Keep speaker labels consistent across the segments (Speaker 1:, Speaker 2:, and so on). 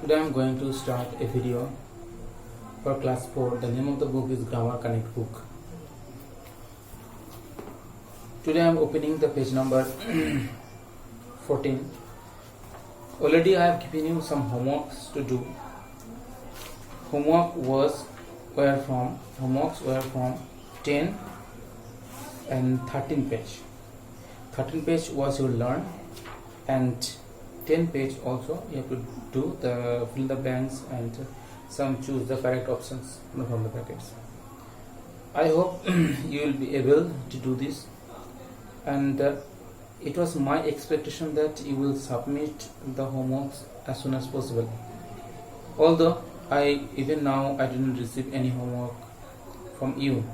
Speaker 1: Today I am going to start a video for class 4. The name of the book is Grammar Connect book. Today I am opening the page number 14. Already I have given you some homeworks to do. Homeworks were from 10 and 13 page. 13 page was you learn, and 10 page also you have to do the fill the blanks and some choose the correct options from the brackets. I hope you will be able to do this, and it was my expectation that you will submit the homeworks as soon as possible. Although even now I didn't receive any homework from you,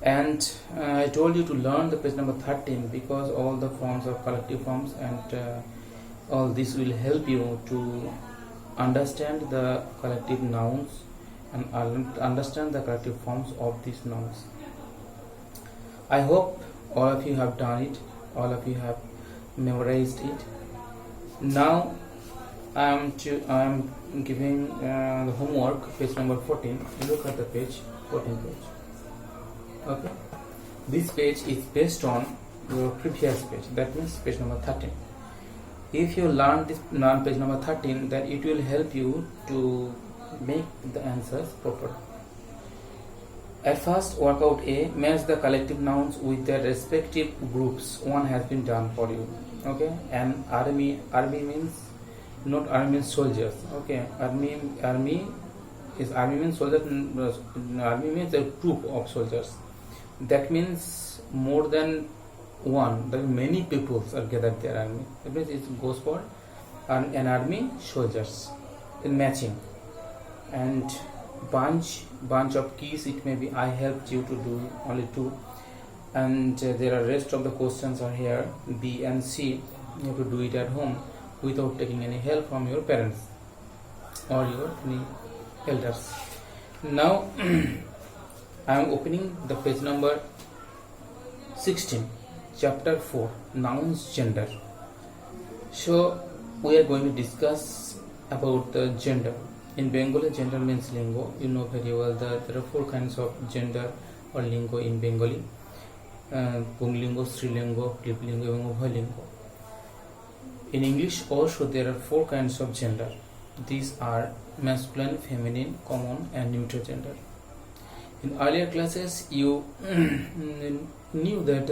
Speaker 1: and I told you to learn the page number 13 because all the forms are collective forms, and all this will help you to understand the collective nouns and understand the collective forms of these nouns. I hope all of you have done it, all of you have memorized it. Now I am giving the homework, page number 14. Look at the page 14 page. Okay, this page is based on your previous page, that means page number 13. If you learn page number 13, then it will help you to make the answers proper. At first, workout A, match the collective nouns with their respective groups. One has been done for you. Okay, and army means not army means soldiers. Okay, army means soldiers. Army means a group of soldiers. That means more than one. There are many people are gathered there. Army. That means it goes for an army soldiers in matching. And bunch of keys. It may be I helped you to do only 2, and there are rest of the questions are here, B and C. You have to do it at home without taking any help from your parents or your elders. Now I am opening the page number 16, chapter 4, nouns gender. So we are going to discuss about the gender. In Bengali, gender means lingo. You know very well that there are 4 kinds of gender or lingo in Bengali: Punglingo, Strilingo, Kliplingo, and Ubhalingo. In English also there are 4 kinds of gender. These are masculine, feminine, common, and neuter gender. In earlier classes, you knew that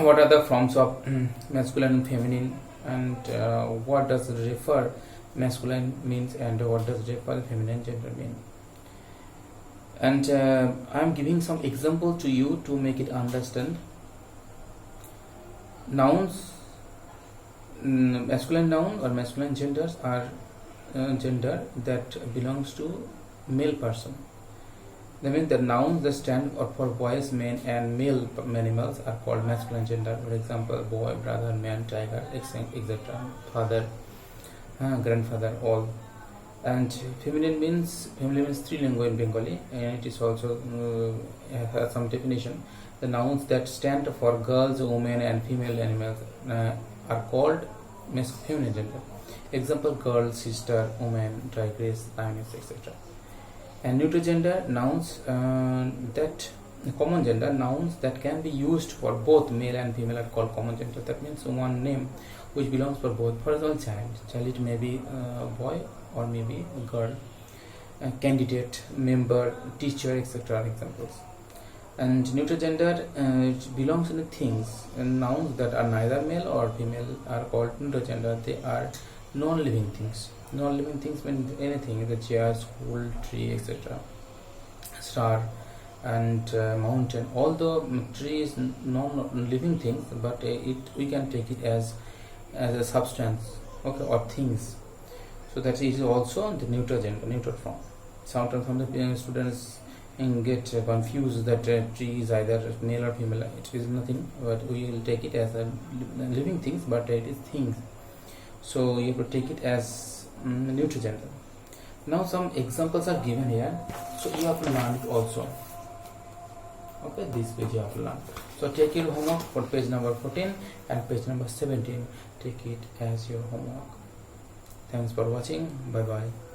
Speaker 1: what are the forms of masculine and feminine, and what does it refer masculine means, and what does it refer feminine gender mean. And I am giving some example to you to make it understand. Nouns, masculine noun or masculine genders are gender that belongs to male person. That means the nouns that stand for boys, men, and male animals are called masculine gender. For example, boy, brother, man, tiger, etc. Father, grandfather, all. And feminine means Strilingo in Bengali, and it is also has some definition. The nouns that stand for girls, women, and female animals are called feminine gender. Example: girl, sister, woman, tigress, lioness, etc. And neuter gender nouns common gender nouns that can be used for both male and female are called common gender. That means one name which belongs for both. For example, child it may be a boy or maybe a girl. Candidate, member, teacher, etc. are examples. And neuter gender belongs to the things, and nouns that are neither male or female are called neuter gender. They are non-living things. Non-living things mean anything: the chair, school, tree, etc. Star and mountain. Although tree is non-living things, but we can take it as a substance, okay, or things. So that is also the neuter gender, neuter form. Sometimes the students get confused that tree is either male or female. It is nothing, but we will take it as a living things, but it is things. So you have to take it as neuter gender. Now some examples are given here, so you have to learn it also. Okay, this page you have to learn. So take your homework for page number 14 and page number 17. Take it as your homework. Thanks for watching. Bye bye.